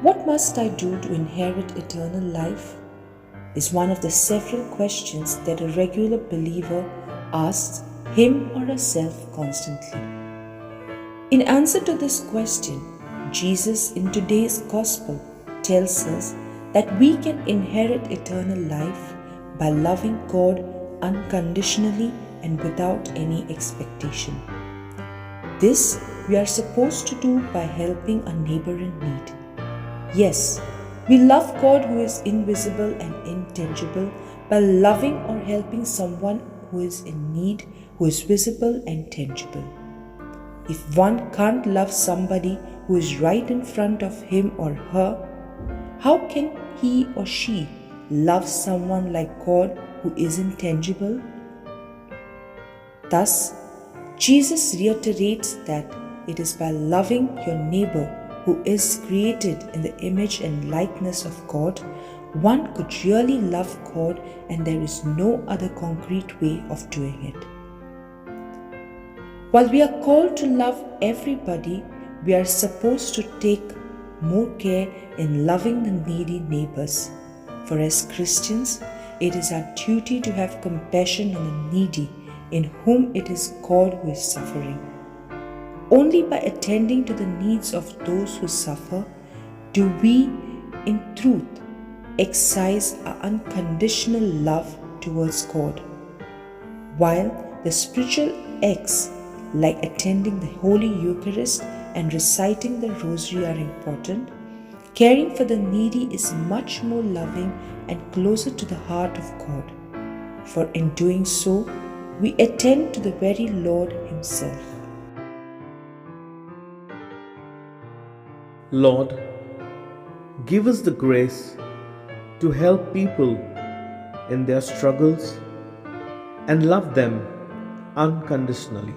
What must I do to inherit eternal life? Is one of the several questions that a regular believer asks him or herself constantly. In answer to this question, Jesus in today's Gospel tells us that we can inherit eternal life by loving God unconditionally and without any expectation. This we are supposed to do by helping a neighbor in need. Yes, we love God who is invisible and intangible by loving or helping someone who is in need, who is visible and tangible. If one can't love somebody who is right in front of him or her, how can he or she love someone like God who isn't tangible? Thus, Jesus reiterates that it is by loving your neighbor who is created in the image and likeness of God, one could really love God, and there is no other concrete way of doing it. While we are called to love everybody, we are supposed to take more care in loving the needy neighbors. For as Christians, it is our duty to have compassion on the needy, in whom it is God who is suffering. Only by attending to the needs of those who suffer do we, in truth, exercise our unconditional love towards God. While the spiritual acts like attending the Holy Eucharist and reciting the Rosary are important, caring for the needy is much more loving and closer to the heart of God. For in doing so, we attend to the very Lord Himself. Lord, give us the grace to help people in their struggles and love them unconditionally.